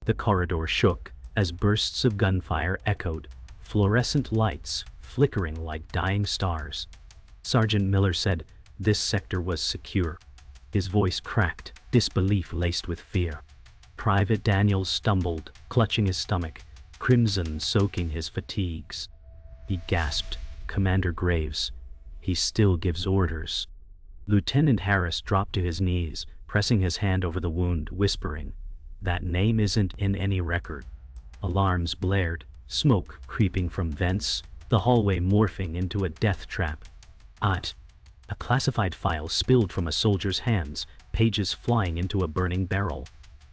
The corridor shook as bursts of gunfire echoed, fluorescent lights flickering like dying stars. Sergeant Miller said this sector was secure. His voice cracked, disbelief laced with fear. Private Daniels stumbled, clutching his stomach, crimson soaking his fatigues. He gasped, "Commander Graves. He still gives orders." Lieutenant Harris dropped to his knees, pressing his hand over the wound, whispering, "That name isn't in any record." Alarms blared, smoke creeping from vents, the hallway morphing into a death trap. A classified file spilled from a soldier's hands, pages flying into a burning barrel.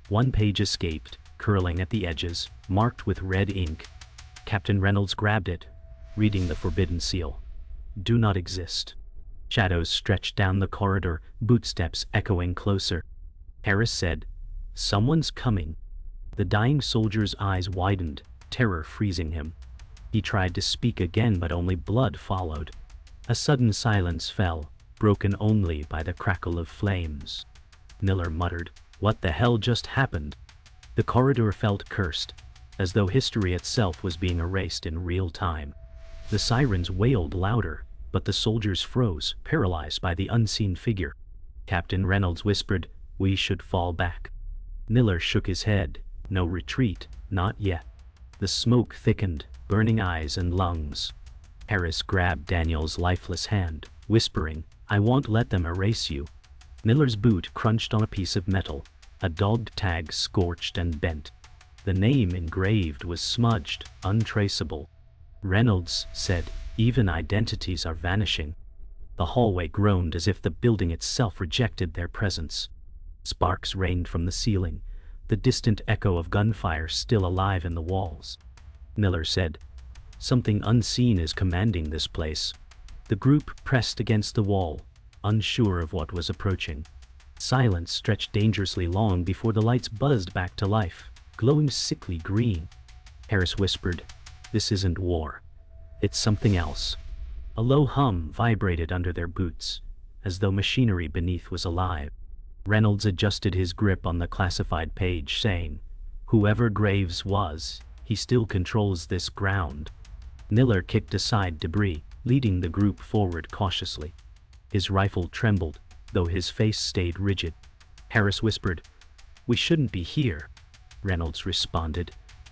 One page escaped, curling at the edges, marked with red ink. Captain Reynolds grabbed it, reading the forbidden seal. "Do not exist." Shadows stretched down the corridor, footsteps echoing closer. Harris said, "Someone's coming." The dying soldier's eyes widened, terror freezing him. He tried to speak again, but only blood followed. A sudden silence fell, broken only by the crackle of flames. Miller muttered, "What the hell just happened?" The corridor felt cursed, as though history itself was being erased in real time. The sirens wailed louder, but the soldiers froze, paralyzed by the unseen figure. Captain Reynolds whispered, "We should fall back." Miller shook his head. "No retreat, not yet." The smoke thickened, burning eyes and lungs. Harris grabbed Daniel's lifeless hand, whispering, "I won't let them erase you." Miller's boot crunched on a piece of metal, a dog tag scorched and bent. The name engraved was smudged, untraceable. Reynolds said, "Even identities are vanishing." The hallway groaned as if the building itself rejected their presence. Sparks rained from the ceiling, the distant echo of gunfire still alive in the walls. Miller said, "Something unseen is commanding this place." The group pressed against the wall, unsure of what was approaching. Silence stretched dangerously long before the lights buzzed back to life, glowing sickly green. Harris whispered, "This isn't war. It's something else." A low hum vibrated under their boots, as though machinery beneath was alive. Reynolds adjusted his grip on the classified page, saying, "Whoever Graves was, he still controls this ground." Miller kicked aside debris, leading the group forward cautiously. His rifle trembled, though his face stayed rigid. Harris whispered, "We shouldn't be here." Reynolds responded,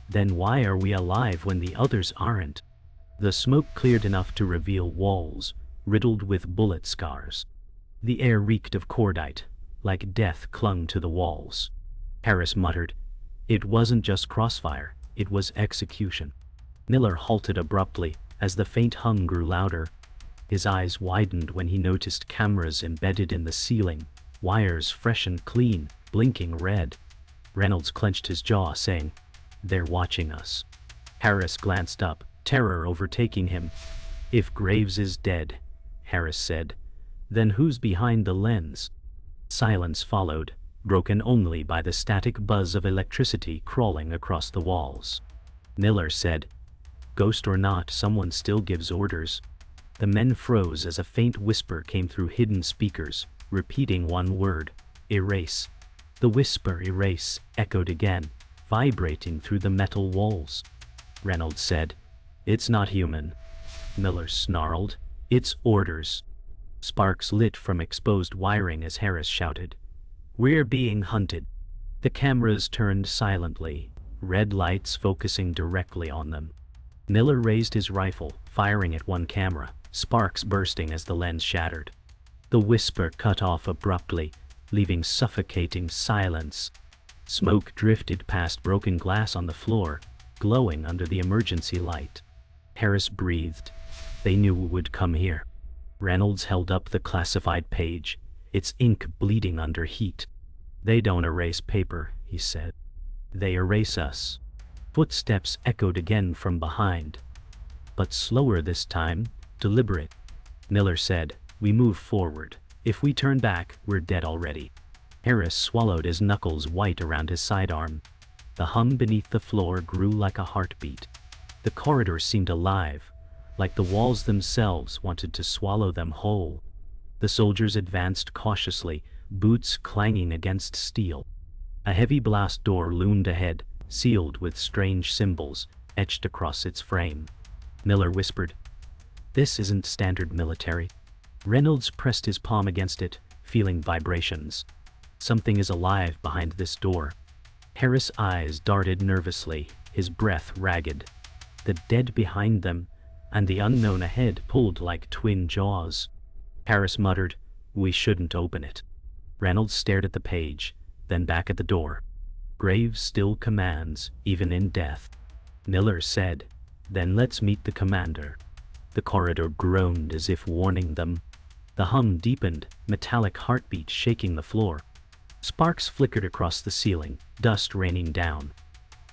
"Then why are we alive when the others aren't?" The smoke cleared enough to reveal walls, riddled with bullet scars. The air reeked of cordite, like death clung to the walls. Harris muttered, "It wasn't just crossfire, it was execution." Miller halted abruptly as the faint hum grew louder. His eyes widened when he noticed cameras embedded in the ceiling, wires fresh and clean, blinking red. Reynolds clenched his jaw, saying, "They're watching us." Harris glanced up, terror overtaking him. "If Graves is dead," Harris said, "then who's behind the lens?" Silence followed, broken only by the static buzz of electricity crawling across the walls. Miller said, "Ghost or not, someone still gives orders." The men froze as a faint whisper came through hidden speakers, repeating one word, "Erase." The whisper, "Erase," echoed again, vibrating through the metal walls. Reynolds said, "It's not human." Miller snarled, "It's orders." Sparks lit from exposed wiring as Harris shouted, "We're being hunted." The cameras turned silently, red lights focusing directly on them. Miller raised his rifle, firing at one camera, sparks bursting as the lens shattered. The whisper cut off abruptly, leaving suffocating silence. Smoke drifted past broken glass on the floor, glowing under the emergency light. Harris breathed. They knew who would come here. Reynolds held up the classified page, its ink bleeding under heat. "They don't erase paper," he said. "They erase us." Footsteps echoed again from behind. But slower this time, deliberate. Miller said, "We move forward. If we turn back, we're dead already." Harris swallowed, his knuckles white around his sidearm. The hum beneath the floor grew like a heartbeat. The corridor seemed alive, like the walls themselves wanted to swallow them whole. The soldiers advanced cautiously, boots clanging against steel. A heavy blast door loomed ahead, sealed with strange symbols etched across its frame. Miller whispered, "This isn't standard military." Reynolds pressed his palm against it, feeling vibrations. Something is alive behind this door. Harris' eyes darted nervously, his breath ragged. The dead behind them, and the unknown ahead pulled like twin jaws. Harris muttered, "We shouldn't open it." Reynolds stared at the page, then back at the door. "Graves still commands, even in death." Miller said, "Then let's meet the commander." The corridor groaned as if warning them. The hum deepened, metallic heartbeat shaking the floor. Sparks flickered across the ceiling, dust raining down.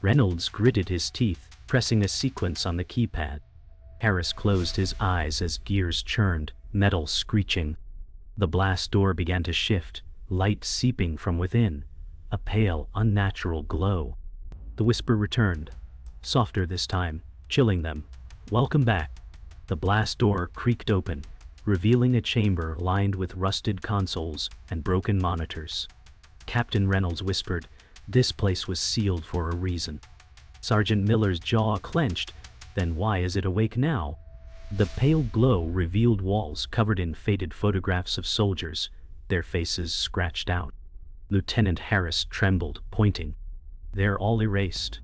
Reynolds gritted his teeth, pressing a sequence on the keypad. Harris closed his eyes as gears churned, metal screeching. The blast door began to shift, light seeping from within, a pale, unnatural glow. The whisper returned, softer this time, chilling them. "Welcome back." The blast door creaked open, revealing a chamber lined with rusted consoles and broken monitors. Captain Reynolds whispered, "This place was sealed for a reason." Sergeant Miller's jaw clenched. Then why is it awake now? The pale glow revealed walls covered in faded photographs of soldiers, their faces scratched out. Lieutenant Harris trembled, pointing. "They're all erased."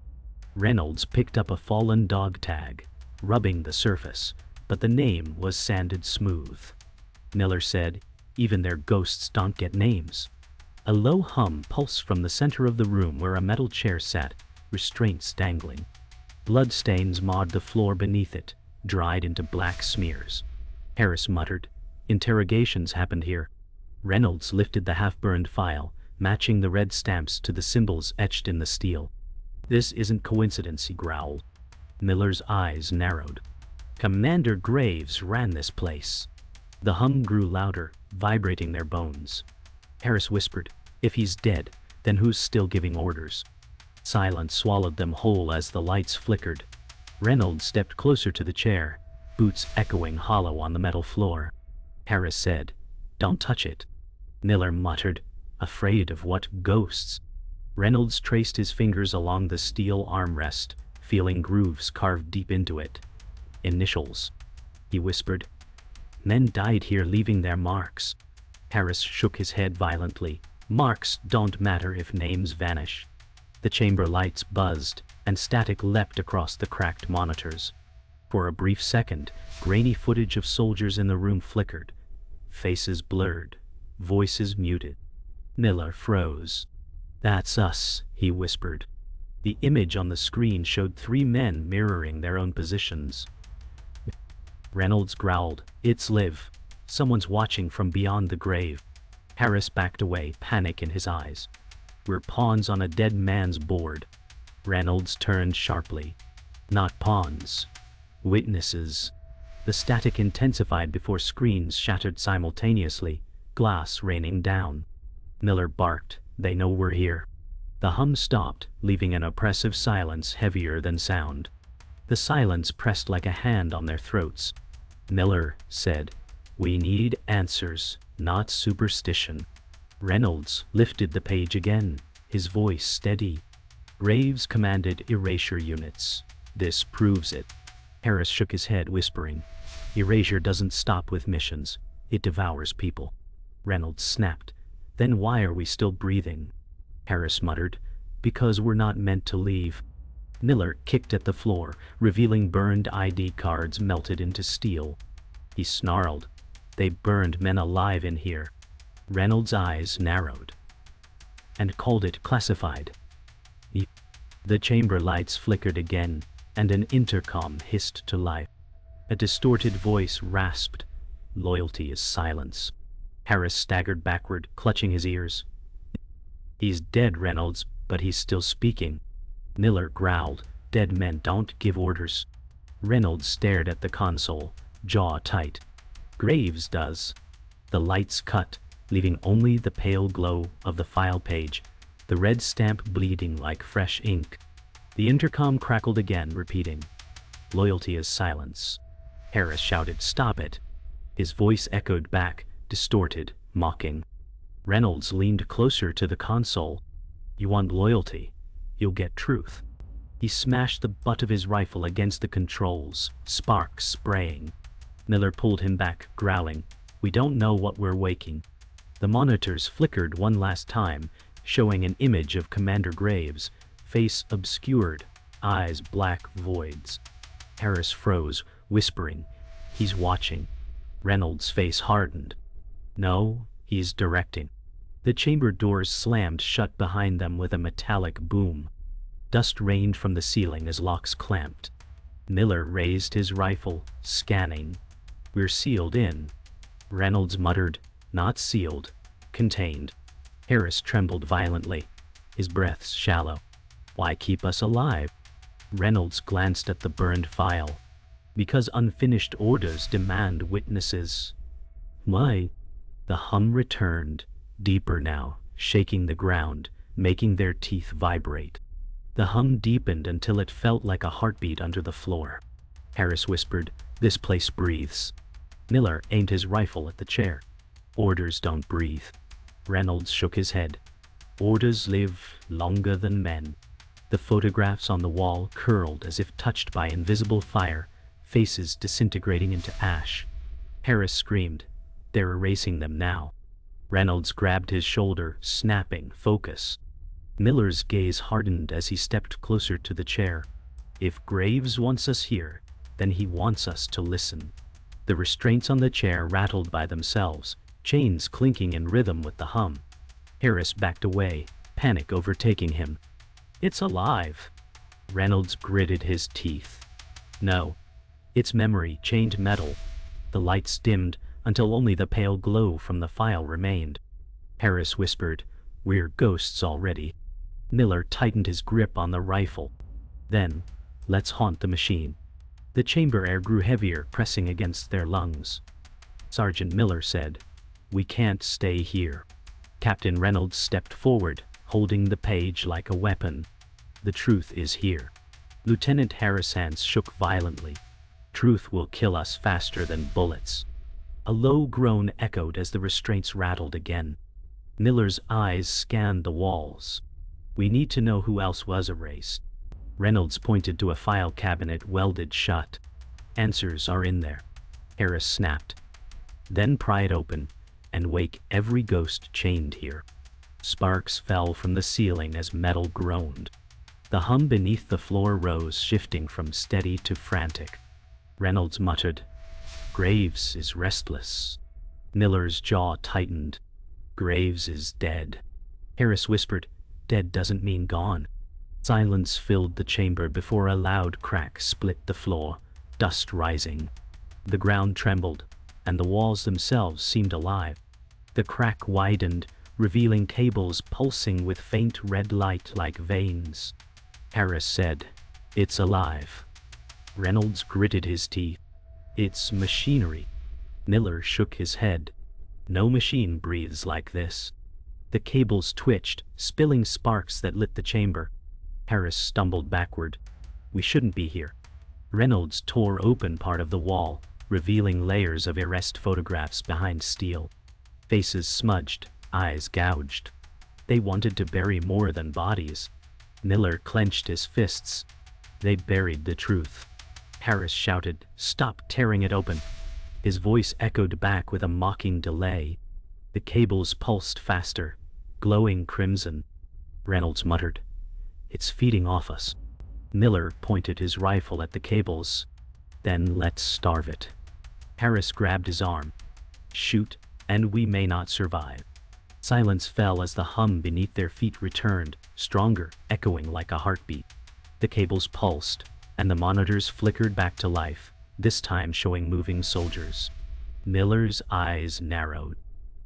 Reynolds picked up a fallen dog tag, rubbing the surface, but the name was sanded smooth. Miller said, "Even their ghosts don't get names." A low hum pulsed from the center of the room where a metal chair sat, restraints dangling. Bloodstains marred the floor beneath it, dried into black smears. Harris muttered, "Interrogations happened here." Reynolds lifted the half-burned file, matching the red stamps to the symbols etched in the steel. "This isn't coincidence," he growled. Miller's eyes narrowed. "Commander Graves ran this place." The hum grew louder, vibrating their bones. Harris whispered, "If he's dead, then who's still giving orders?" Silence swallowed them whole as the lights flickered. Reynolds stepped closer to the chair, boots echoing hollow on the metal floor. Harris said, "Don't touch it." Miller muttered, "Afraid of what? Ghosts?" Reynolds traced his fingers along the steel armrest, feeling grooves carved deep into it. "Initials," he whispered. "Men died here leaving their marks." Harris shook his head violently. "Marks don't matter if names vanish." The chamber lights buzzed, and static leapt across the cracked monitors. For a brief second, grainy footage of soldiers in the room flickered. Faces blurred, voices muted. Miller froze. "That's us," he whispered. The image on the screen showed 3 men mirroring their own positions. Reynolds growled, "It's Liv. Someone's watching from beyond the grave." Harris backed away, panic in his eyes. "We're pawns on a dead man's board." Reynolds turned sharply. "Not pawns. Witnesses." The static intensified before screens shattered simultaneously, glass raining down. Miller barked, "They know we're here." The hum stopped, leaving an oppressive silence heavier than sound. The silence pressed like a hand on their throats. Miller said, "We need answers, not superstition." Reynolds lifted the page again, his voice steady. "Graves commanded Erasure units. This proves it." Harris shook his head, whispering, "Erasure doesn't stop with missions. It devours people." Reynolds snapped, "Then why are we still breathing?" Harris muttered, "Because we're not meant to leave." Miller kicked at the floor, revealing burned ID cards melted into steel. He snarled, "They burned men alive in here." Reynolds' eyes narrowed. "And called it classified." The chamber lights flickered again, and an intercom hissed to life. A distorted voice rasped, "Loyalty is silence." Harris staggered backward, clutching his ears. "He's dead, Reynolds, but he's still speaking." Miller growled, "Dead men don't give orders." Reynolds stared at the console, jaw tight. "Graves does." The lights cut, leaving only the pale glow of the file page, the red stamp bleeding like fresh ink. The intercom crackled again, repeating, "Loyalty is silence." Harris shouted, "Stop it." His voice echoed back, distorted, mocking. Reynolds leaned closer to the console. "You want loyalty? you'll get truth. He smashed the butt of his rifle against the controls, sparks spraying. Miller pulled him back, growling, "We don't know what we're waking." The monitors flickered one last time, showing an image of Commander Graves, face obscured, eyes black voids. Harris froze, whispering, "He's watching." Reynolds' face hardened. "No, he's directing." The chamber doors slammed shut behind them with a metallic boom. Dust rained from the ceiling as locks clamped. Miller raised his rifle, scanning. "We're sealed in." Reynolds muttered, "Not sealed, contained." Harris trembled violently, his breaths shallow. "Why keep us alive?" Reynolds glanced at the burned file. "Because unfinished orders demand witnesses." "Why?" The hum returned, deeper now, shaking the ground, making their teeth vibrate. The hum deepened until it felt like a heartbeat under the floor. Harris whispered, "This place breathes." Miller aimed his rifle at the chair. "Orders don't breathe." Reynolds shook his head. "Orders live longer than men." The photographs on the wall curled as if touched by invisible fire, faces disintegrating into ash. Harris screamed, "They're erasing them now." Reynolds grabbed his shoulder, snapping, "Focus." Miller's gaze hardened as he stepped closer to the chair. "If Graves wants us here, then he wants us to listen." The restraints on the chair rattled by themselves, chains clinking in rhythm with the hum. Harris backed away, panic overtaking him. "It's alive." Reynolds gritted his teeth. "No. It's memory, chained metal." The lights dimmed until only the pale glow from the file remained. Harris whispered, "We're ghosts already." Miller tightened his grip on the rifle. "Then, let's haunt the machine." The chamber air grew heavier, pressing against their lungs. Sergeant Miller said, "We can't stay here." Captain Reynolds stepped forward, holding the page like a weapon. "The truth is here." Lieutenant Harris' hands shook violently. "Truth will kill us faster than bullets." A low groan echoed as the restraints rattled again. Miller's eyes scanned the walls. "We need to know who else was erased." Reynolds pointed to a file cabinet welded shut. "Answers are in there." Harris snapped. "Then pry it open, and wake every ghost chained here." Sparks fell from the ceiling as metal groaned. The hum beneath the floor rose, shifting from steady to frantic. Reynolds muttered, "Graves is restless." Miller's jaw tightened. "Graves is dead." Harris whispered, "Dead doesn't mean gone." Silence filled the chamber before a loud crack split the floor, dust rising. The ground trembled, and the walls themselves seemed alive. The crack widened, revealing cables pulsing with faint red light like veins. Harris said, "It's alive." Reynolds gritted his teeth. "It's machinery." Miller shook his head. "No machine breathes like this." The cables twitched, spilling sparks that lit the chamber. Harris stumbled backward. "We shouldn't be here." Reynolds tore open part of the wall, revealing layers of erased photographs behind steel. Faces smudged, eyes gouged. They wanted to bury more than bodies. Miller clenched his fists. They buried the truth. Harris shouted, "Stop tearing it open." His voice echoed back with a mocking delay. The cables pulsed faster, glowing crimson. Reynolds muttered, "It's feeding off us." Miller pointed his rifle at the cables. "Then let's starve it." Harris grabbed his arm. "Shoot, and we may not survive." Silence fell as the hum beneath their feet returned, stronger, echoing like a heartbeat. The cables pulsed, and the monitors flickered back to life, this time showing moving soldiers. Miller's eyes narrowed.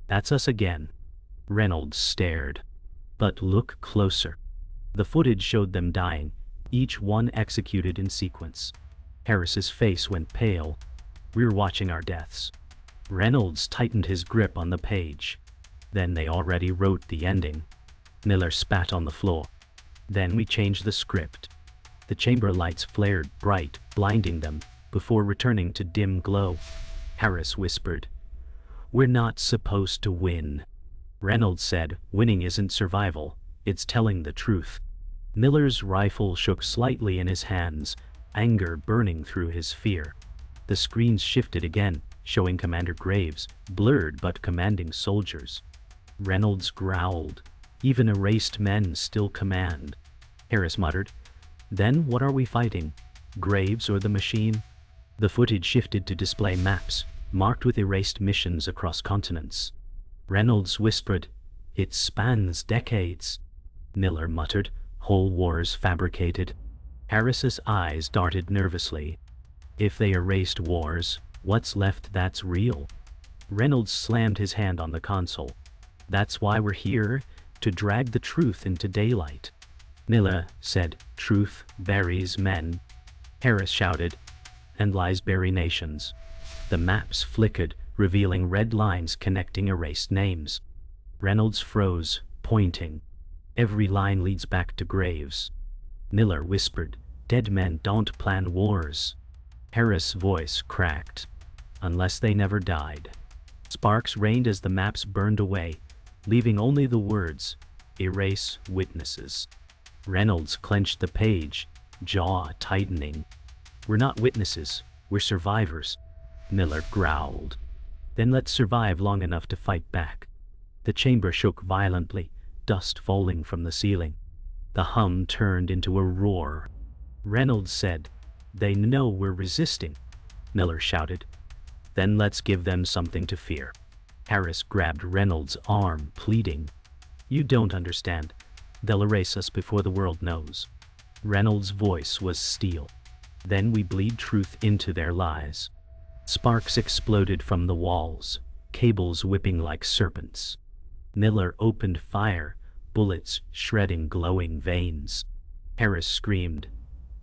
"That's us again." Reynolds stared. "But look closer." The footage showed them dying, each one executed in sequence. Harris's face went pale. "We're watching our deaths." Reynolds tightened his grip on the page. "Then they already wrote the ending." Miller spat on the floor. "Then we changed the script." The chamber lights flared bright, blinding them, before returning to dim glow. Harris whispered, "We're not supposed to win." Reynolds said, "Winning isn't survival, it's telling the truth." Miller's rifle shook slightly in his hands, anger burning through his fear. The screens shifted again, showing Commander Graves, blurred but commanding soldiers. Reynolds growled. Even erased men still command. Harris muttered. Then what are we fighting? Graves or the machine? The footage shifted to display maps, marked with erased missions across continents. Reynolds whispered, "It spans decades." Miller muttered, "Whole wars fabricated." Harris's eyes darted nervously. If they erased wars, what's left that's real? Reynolds slammed his hand on the console. That's why we're here, to drag the truth into daylight. Miller said, "Truth buries men." Harris shouted, "And lies bury nations." The maps flickered, revealing red lines connecting erased names. Reynolds froze, pointing. Every line leads back to Graves. Miller whispered, "Dead men don't plan wars." Harris' voice cracked. "Unless they never died." Sparks rained as the maps burned away, leaving only the words, "Erase witnesses." Reynolds clenched the page, jaw tightening. "We're not witnesses, we're survivors." Miller growled. "Then let's survive long enough to fight back." The chamber shook violently, dust falling from the ceiling. The hum turned into a roar. Reynolds said, "They know we're resisting." Miller shouted, "Then let's give them something to fear." Harris grabbed Reynolds' arm, pleading, "You don't understand. They'll erase us before the world knows." Reynolds' voice was steel. "Then we bleed truth into their lies." Sparks exploded from the walls, cables whipping like serpents. Miller opened fire, bullets shredding glowing veins. Harris screamed,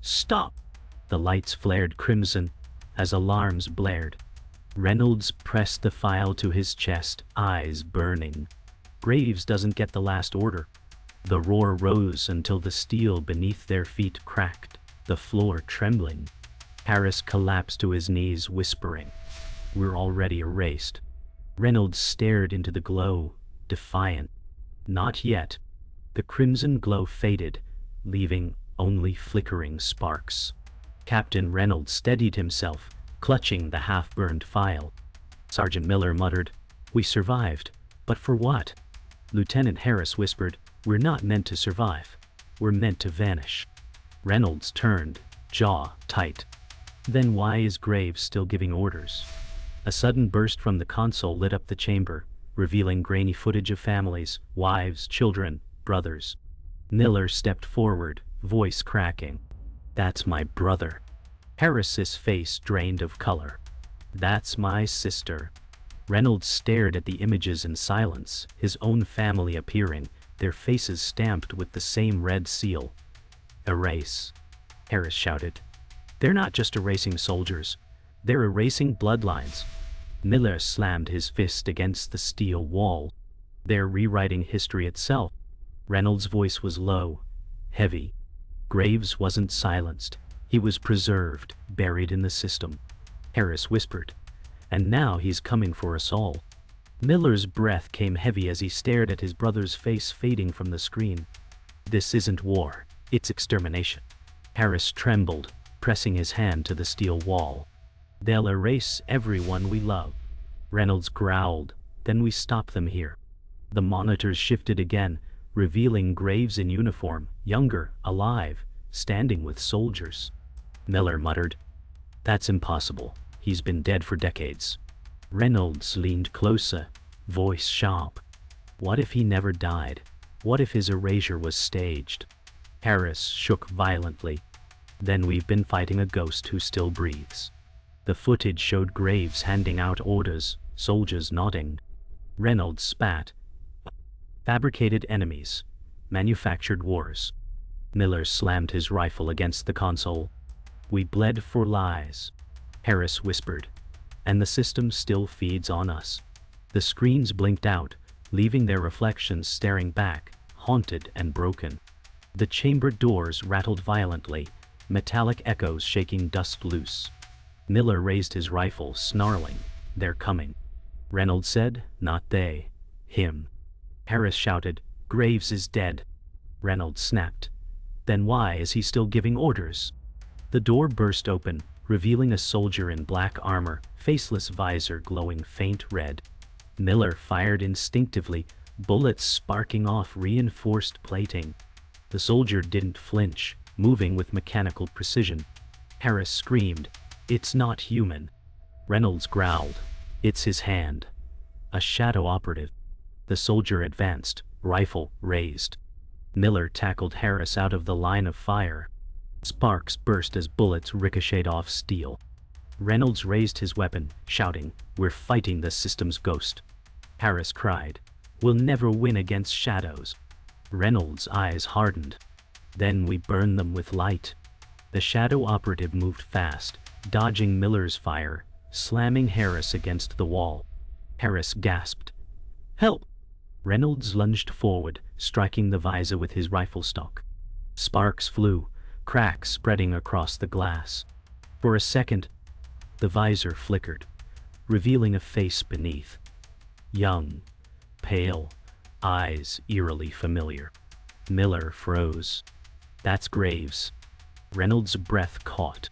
"Stop!" The lights flared crimson as alarms blared. Reynolds pressed the file to his chest, eyes burning. "Graves doesn't get the last order." The roar rose until the steel beneath their feet cracked, the floor trembling. Harris collapsed to his knees, whispering, "We're already erased." Reynolds stared into the glow, defiant. "Not yet." The crimson glow faded, leaving only flickering sparks. Captain Reynolds steadied himself, clutching the half-burned file. Sergeant Miller muttered, "We survived, but for what?" Lieutenant Harris whispered, "We're not meant to survive. We're meant to vanish." Reynolds turned, jaw tight. "Then why is Graves still giving orders?" A sudden burst from the console lit up the chamber, revealing grainy footage of families, wives, children, brothers. Miller stepped forward, voice cracking. "That's my brother." Harris's face drained of color. "That's my sister." Reynolds stared at the images in silence, his own family appearing, their faces stamped with the same red seal. "Erase," Harris shouted. "They're not just erasing soldiers, they're erasing bloodlines." Miller slammed his fist against the steel wall. "They're rewriting history itself." Reynolds' voice was low, heavy. Graves wasn't silenced. He was preserved, buried in the system. Harris whispered, "And now he's coming for us all." Miller's breath came heavy as he stared at his brother's face fading from the screen. "This isn't war, it's extermination." Harris trembled, pressing his hand to the steel wall. "They'll erase everyone we love." Reynolds growled, "Then we stop them here." The monitors shifted again, revealing Graves in uniform, younger, alive, standing with soldiers. Miller muttered, "That's impossible. He's been dead for decades." Reynolds leaned closer, voice sharp. "What if he never died? What if his erasure was staged?" Harris shook violently. "Then we've been fighting a ghost who still breathes." The footage showed Graves handing out orders, soldiers nodding. Reynolds spat. "Fabricated enemies. Manufactured wars." Miller slammed his rifle against the console. "We bled for lies," Harris whispered. "And the system still feeds on us." The screens blinked out, leaving their reflections staring back, haunted and broken. The chamber doors rattled violently, metallic echoes shaking dust loose. Miller raised his rifle, snarling, "They're coming." Reynolds said, "Not they. Him." Harris shouted, "Graves is dead." Reynolds snapped, Then why is he still giving orders? The door burst open, revealing a soldier in black armor, faceless visor glowing faint red. Miller fired instinctively, bullets sparking off reinforced plating. The soldier didn't flinch, moving with mechanical precision. Harris screamed, "It's not human." Reynolds growled, "It's his hand." A shadow operative. The soldier advanced, rifle raised. Miller tackled Harris out of the line of fire. Sparks burst as bullets ricocheted off steel. Reynolds raised his weapon, shouting, "We're fighting the system's ghost." Harris cried, "We'll never win against shadows." Reynolds' eyes hardened. "Then we burn them with light." The shadow operative moved fast, dodging Miller's fire, slamming Harris against the wall. Harris gasped, "Help!" Reynolds lunged forward, striking the visor with his rifle stock. Sparks flew, cracks spreading across the glass. For a second, the visor flickered, revealing a face beneath. Young, pale, eyes eerily familiar. Miller froze. "That's Graves." Reynolds' breath caught.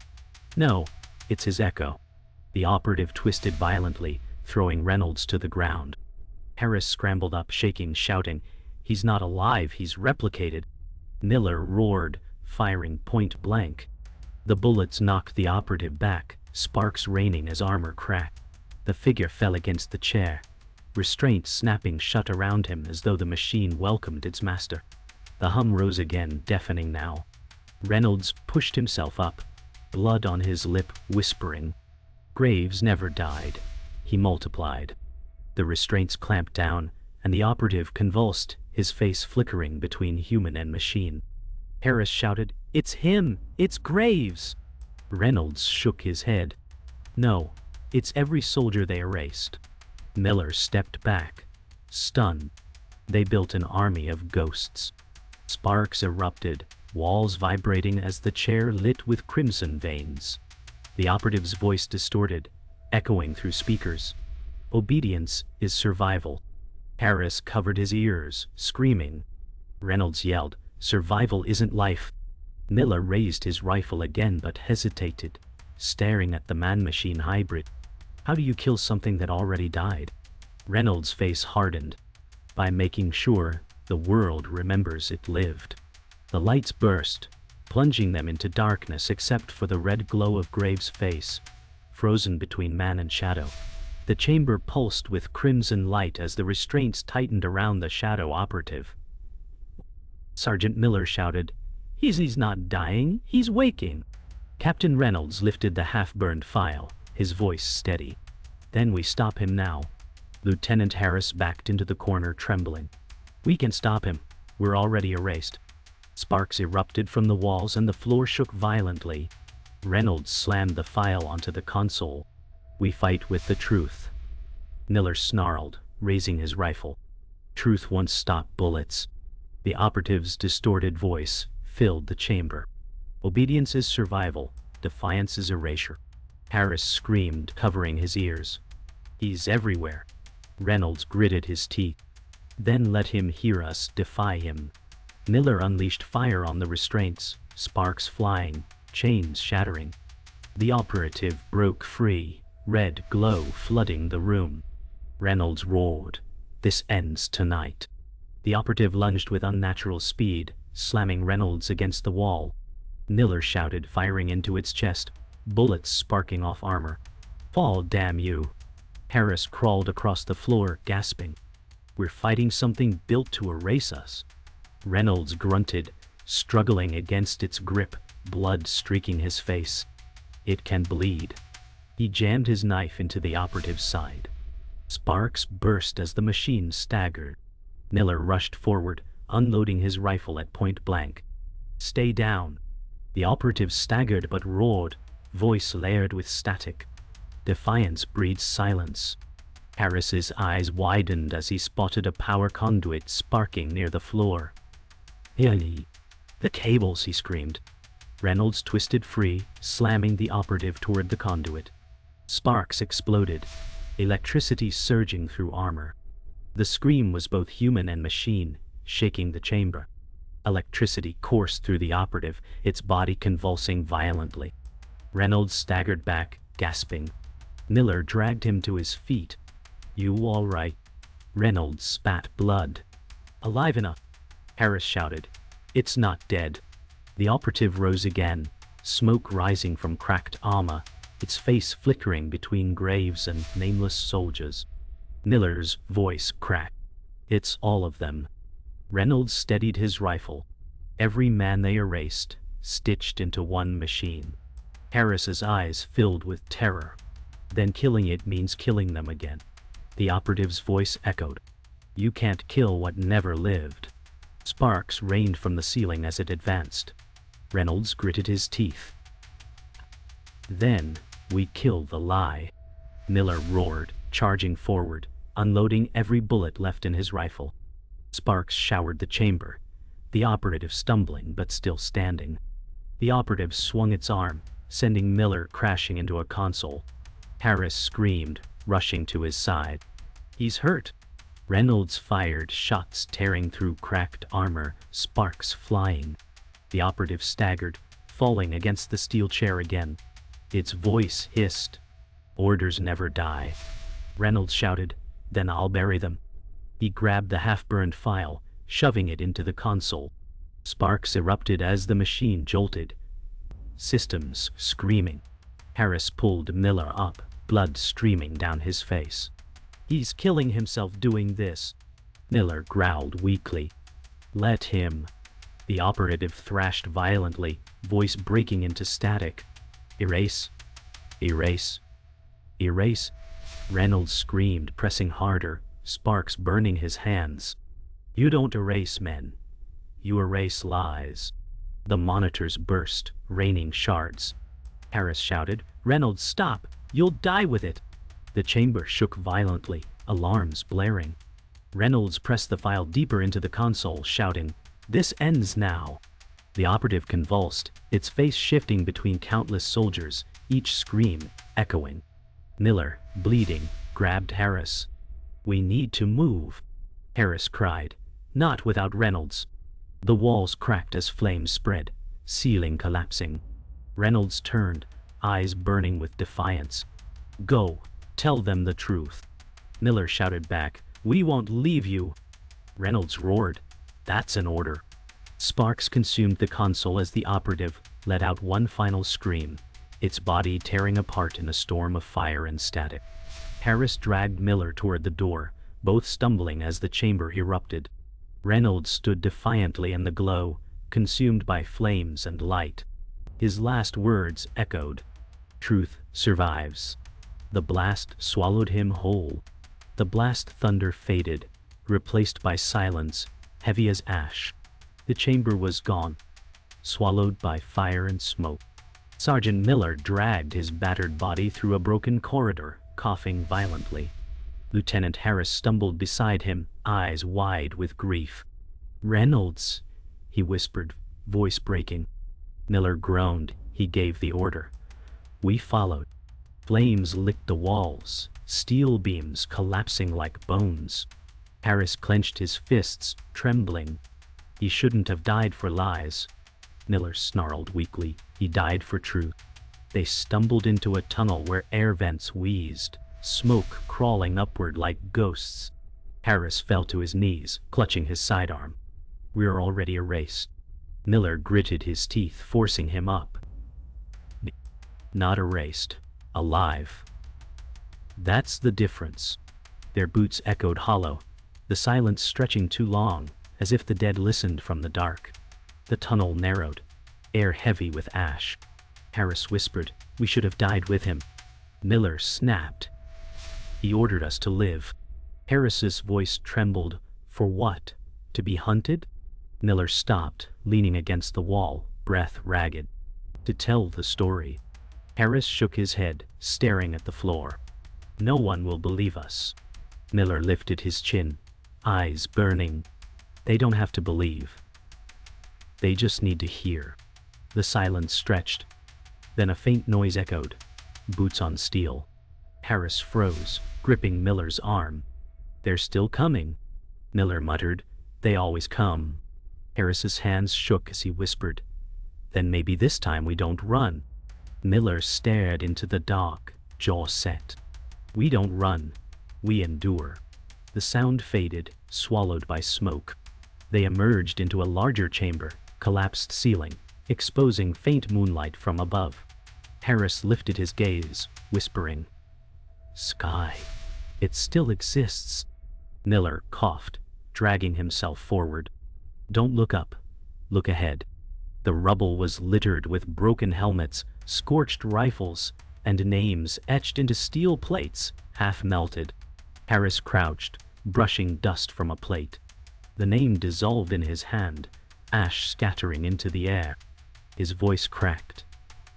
"No, it's his echo." The operative twisted violently, throwing Reynolds to the ground. Harris scrambled up, shaking, shouting, "He's not alive, he's replicated." Miller roared, firing point blank. The bullets knocked the operative back, sparks raining as armor cracked. The figure fell against the chair, restraints snapping shut around him as though the machine welcomed its master. The hum rose again, deafening now. Reynolds pushed himself up, blood on his lip, whispering. Graves never died. He multiplied. The restraints clamped down, and the operative convulsed, his face flickering between human and machine. Harris shouted, "It's him! It's Graves!" Reynolds shook his head. "No, it's every soldier they erased." Miller stepped back, stunned. They built an army of ghosts. Sparks erupted, walls vibrating as the chair lit with crimson veins. The operative's voice distorted, echoing through speakers. "Obedience is survival." Harris covered his ears, screaming. Reynolds yelled, "Survival isn't life." Miller raised his rifle again but hesitated, staring at the man-machine hybrid. "How do you kill something that already died?" Reynolds' face hardened. "By making sure the world remembers it lived." The lights burst, plunging them into darkness except for the red glow of Graves' face, frozen between man and shadow. The chamber pulsed with crimson light as the restraints tightened around the shadow operative. Sergeant Miller shouted, He's not dying, he's waking." Captain Reynolds lifted the half-burned file, his voice steady. "Then we stop him now." Lieutenant Harris backed into the corner, trembling. "We can stop him. We're already erased." Sparks erupted from the walls and the floor shook violently. Reynolds slammed the file onto the console. "We fight with the truth." Miller snarled, raising his rifle. "Truth once stopped bullets." The operative's distorted voice filled the chamber. "Obedience is survival, defiance is erasure." Harris screamed, covering his ears. "He's everywhere." Reynolds gritted his teeth. "Then let him hear us defy him." Miller unleashed fire on the restraints, sparks flying, chains shattering. The operative broke free, red glow flooding the room. Reynolds roared, "This ends tonight." The operative lunged with unnatural speed, slamming Reynolds against the wall. Miller shouted, firing into its chest, bullets sparking off armor. "Fall, damn you." Harris crawled across the floor, gasping. "We're fighting something built to erase us." Reynolds grunted, struggling against its grip, blood streaking his face. "It can bleed." He jammed his knife into the operative's side. Sparks burst as the machine staggered. Miller rushed forward, unloading his rifle at point blank. "Stay down." The operative staggered but roared, voice layered with static. Defiance breeds silence. Harris's eyes widened as he spotted a power conduit sparking near the floor. "Hey!" "The cables!" he screamed. Reynolds twisted free, slamming the operative toward the conduit. Sparks exploded, electricity surging through armor. The scream was both human and machine, shaking the chamber. Electricity coursed through the operative, its body convulsing violently. Reynolds staggered back, gasping. Miller dragged him to his feet. "You all right?" Reynolds spat blood. "Alive enough," Harris shouted. "It's not dead." The operative rose again, smoke rising from cracked armor, its face flickering between graves and nameless soldiers. Miller's voice cracked. "It's all of them." Reynolds steadied his rifle. Every man they erased, stitched into one machine. Harris's eyes filled with terror. "Then killing it means killing them again." The operative's voice echoed. "You can't kill what never lived." Sparks rained from the ceiling as it advanced. Reynolds gritted his teeth. "Then, we kill the lie," Miller roared, charging forward, unloading every bullet left in his rifle. Sparks showered the chamber, the operative stumbling but still standing. The operative swung its arm, sending Miller crashing into a console. Harris screamed, rushing to his side. "He's hurt." Reynolds fired shots tearing through cracked armor, sparks flying. The operative staggered, falling against the steel chair again. Its voice hissed. "Orders never die." Reynolds shouted, "Then I'll bury them." He grabbed the half-burned file, shoving it into the console. Sparks erupted as the machine jolted. Systems screaming. Harris pulled Miller up, blood streaming down his face. "He's killing himself doing this," Miller growled weakly. "Let him." The operative thrashed violently, voice breaking into static. "Erase. Erase. Erase." Reynolds screamed, pressing harder, sparks burning his hands. "You don't erase men. You erase lies." The monitors burst, raining shards. Harris shouted, "Reynolds, stop! You'll die with it!" The chamber shook violently, alarms blaring. Reynolds pressed the file deeper into the console, shouting, "This ends now." The operative convulsed, its face shifting between countless soldiers, each scream echoing. Miller, bleeding, grabbed Harris. "We need to move," Harris cried. "Not without Reynolds." The walls cracked as flames spread, ceiling collapsing. Reynolds turned, eyes burning with defiance. "Go, tell them the truth." Miller shouted back, "We won't leave you." Reynolds roared, "That's an order." Sparks consumed the console as the operative let out one final scream, its body tearing apart in a storm of fire and static. Harris dragged Miller toward the door, both stumbling as the chamber erupted. Reynolds stood defiantly in the glow, consumed by flames and light. His last words echoed, "Truth survives." The blast swallowed him whole. The blast thunder faded, replaced by silence, heavy as ash. The chamber was gone, swallowed by fire and smoke. Sergeant Miller dragged his battered body through a broken corridor, coughing violently. Lieutenant Harris stumbled beside him, eyes wide with grief. "Reynolds," he whispered, voice breaking. Miller groaned. He gave the order. We followed. Flames licked the walls, steel beams collapsing like bones. Harris clenched his fists, trembling. "He shouldn't have died for lies." Miller snarled weakly. "He died for truth." They stumbled into a tunnel where air vents wheezed, smoke crawling upward like ghosts. Harris fell to his knees, clutching his sidearm. "We're already erased." Miller gritted his teeth, forcing him up. "Not erased. Alive." "That's the difference." Their boots echoed hollow, the silence stretching too long, as if the dead listened from the dark. The tunnel narrowed, air heavy with ash. Harris whispered, "We should have died with him." Miller snapped. "He ordered us to live." Harris's voice trembled. "For what? To be hunted?" Miller stopped, leaning against the wall, breath ragged. "To tell the story." Harris shook his head, staring at the floor. "No one will believe us." Miller lifted his chin, eyes burning. "They don't have to believe. They just need to hear." The silence stretched. Then a faint noise echoed. Boots on steel. Harris froze, gripping Miller's arm. "They're still coming," Miller muttered. "They always come." Harris's hands shook as he whispered, "Then maybe this time we don't run." Miller stared into the dark, jaw set. "We don't run. We endure." The sound faded, swallowed by smoke. They emerged into a larger chamber, collapsed ceiling, exposing faint moonlight from above. Harris lifted his gaze, whispering, "Sky. It still exists." Miller coughed, dragging himself forward. "Don't look up. Look ahead." The rubble was littered with broken helmets, scorched rifles, and names etched into steel plates, half melted. Harris crouched, brushing dust from a plate. The name dissolved in his hand, ash scattering into the air. His voice cracked.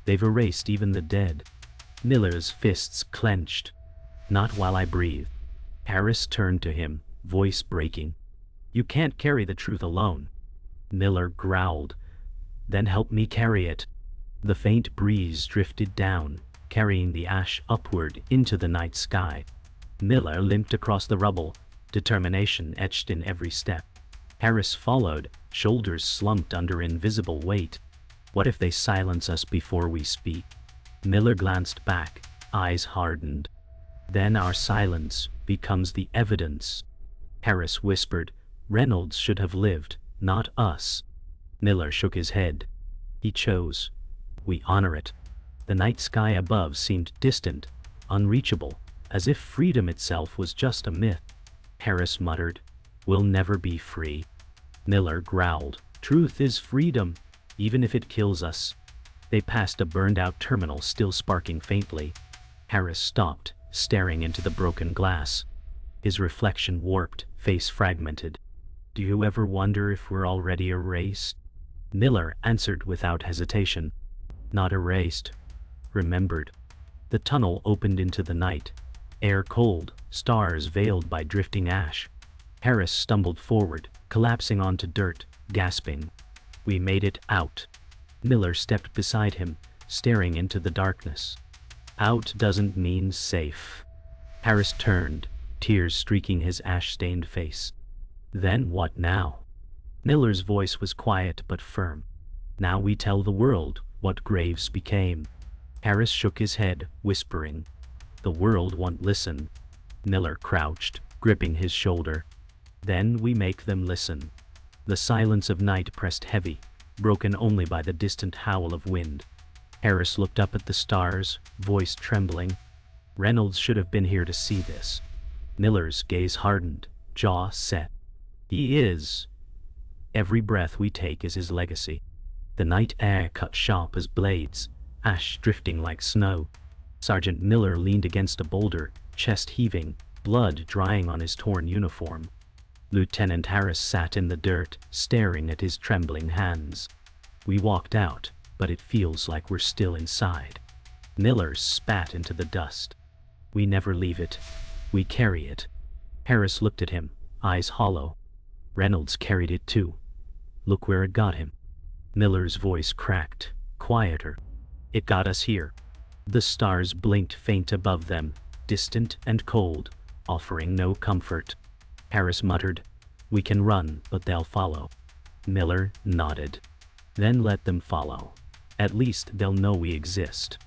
"They've erased even the dead." Miller's fists clenched. "Not while I breathe." Harris turned to him, voice breaking. "You can't carry the truth alone." Miller growled, "Then help me carry it." The faint breeze drifted down, carrying the ash upward into the night sky. Miller limped across the rubble, determination etched in every step. Harris followed, shoulders slumped under invisible weight. "What if they silence us before we speak?" Miller glanced back, eyes hardened. "Then our silence becomes the evidence." Harris whispered, "Reynolds should have lived, not us." Miller shook his head. He chose. "We honor it." The night sky above seemed distant, unreachable, as if freedom itself was just a myth. Harris muttered, "We'll never be free." Miller growled, "Truth is freedom, even if it kills us." They passed a burned-out terminal still sparking faintly. Harris stopped, staring into the broken glass. His reflection warped, face fragmented. "Do you ever wonder if we're already erased?" Miller answered without hesitation, "Not erased. Remembered." The tunnel opened into the night. Air cold, stars veiled by drifting ash. Harris stumbled forward, collapsing onto dirt, gasping. "We made it out." Miller stepped beside him, staring into the darkness. "Out doesn't mean safe." Harris turned, tears streaking his ash-stained face. "Then what now?" Miller's voice was quiet but firm. "Now we tell the world what Graves became." Harris shook his head, whispering, "The world won't listen." Miller crouched, gripping his shoulder. "Then we make them listen." The silence of night pressed heavy, broken only by the distant howl of wind. Harris looked up at the stars, voice trembling. "Reynolds should have been here to see this." Miller's gaze hardened, jaw set. "He is. Every breath we take is his legacy." The night air cut sharp as blades, ash drifting like snow. Sergeant Miller leaned against a boulder, chest heaving, blood drying on his torn uniform. Lieutenant Harris sat in the dirt, staring at his trembling hands. "We walked out, but it feels like we're still inside." Miller spat into the dust. "We never leave it. We carry it." Harris looked at him, eyes hollow. "Reynolds carried it too. Look where it got him." Miller's voice cracked, quieter. "It got us here." The stars blinked faint above them, distant and cold, offering no comfort. Harris muttered, "We can run, but they'll follow." Miller nodded. "Then let them follow. At least they'll know we exist."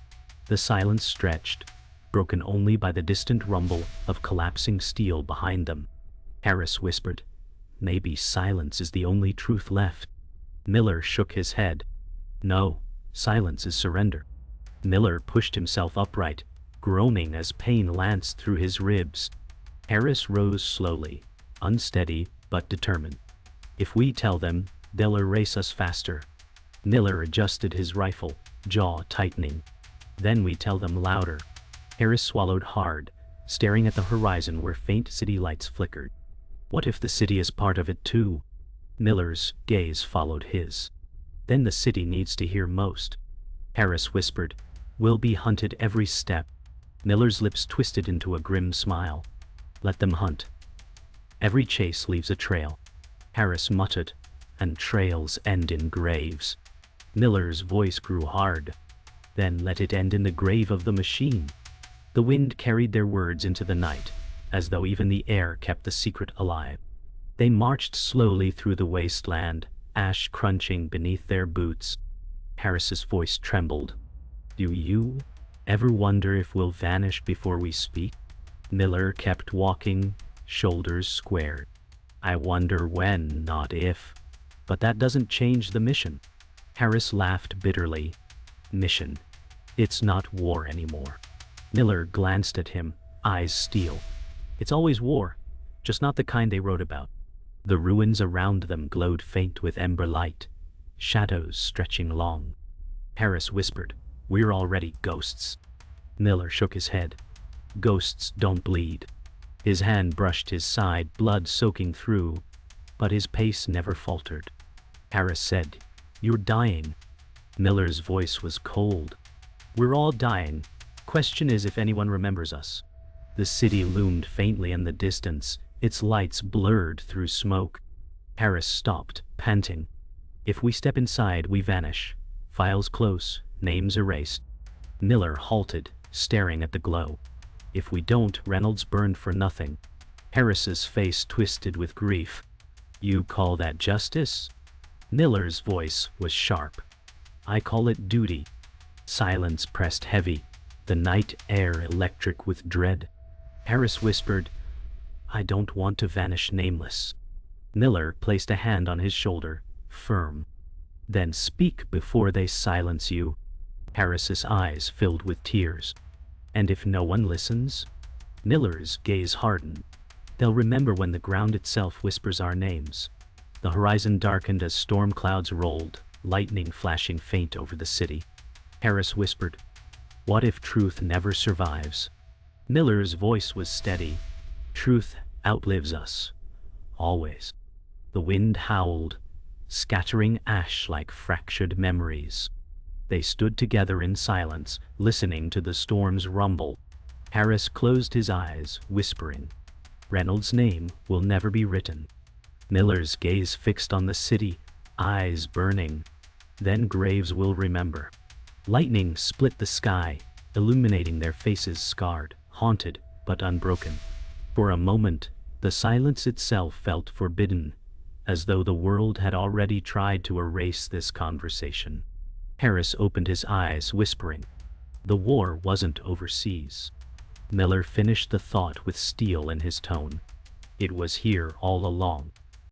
The silence stretched, broken only by the distant rumble of collapsing steel behind them. Harris whispered, "Maybe silence is the only truth left." Miller shook his head. "No, silence is surrender." Miller pushed himself upright, groaning as pain lanced through his ribs. Harris rose slowly, unsteady but determined. "If we tell them, they'll erase us faster." Miller adjusted his rifle, jaw tightening. "Then we tell them louder." Harris swallowed hard, staring at the horizon where faint city lights flickered. "What if the city is part of it too?" Miller's gaze followed his. "Then the city needs to hear most." Harris whispered, "We'll be hunted every step." Miller's lips twisted into a grim smile. "Let them hunt. Every chase leaves a trail." Harris muttered, "And trails end in graves." Miller's voice grew hard. "Then let it end in the grave of the machine." The wind carried their words into the night, as though even the air kept the secret alive. They marched slowly through the wasteland, ash crunching beneath their boots. Harris's voice trembled. Do you ever wonder if we'll vanish before we speak? Miller kept walking, shoulders squared. I wonder when, not if. But that doesn't change the mission. Harris laughed bitterly. Mission. It's not war anymore. Miller glanced at him, eyes steel. It's always war, just not the kind they wrote about. The ruins around them glowed faint with ember light, shadows stretching long. Harris whispered, We're already ghosts. Miller shook his head. Ghosts don't bleed. His hand brushed his side, blood soaking through, but his pace never faltered. Harris said, You're dying. Miller's voice was cold. We're all dying. Question is if anyone remembers us. The city loomed faintly in the distance, its lights blurred through smoke. Harris stopped, panting. If we step inside, we vanish. Files close, names erased. Miller halted, staring at the glow. If we don't, Reynolds burned for nothing. Harris's face twisted with grief. You call that justice? Miller's voice was sharp. I call it duty. Silence pressed heavy, the night air electric with dread. Harris whispered, I don't want to vanish nameless. Miller placed a hand on his shoulder, firm. Then speak before they silence you. Harris's eyes filled with tears. And if no one listens? Miller's gaze hardened. They'll remember when the ground itself whispers our names. The horizon darkened as storm clouds rolled, lightning flashing faint over the city. Harris whispered, What if truth never survives? Miller's voice was steady. Truth outlives us. Always. The wind howled, scattering ash like fractured memories. They stood together in silence, listening to the storm's rumble. Harris closed his eyes, whispering, Reynolds' name will never be written. Miller's gaze fixed on the city, eyes burning. Then graves will remember. Lightning split the sky, illuminating their faces scarred, haunted, but unbroken. For a moment, the silence itself felt forbidden, as though the world had already tried to erase this conversation. Harris opened his eyes, whispering, The war wasn't overseas. Miller finished the thought with steel in his tone. It was here all along.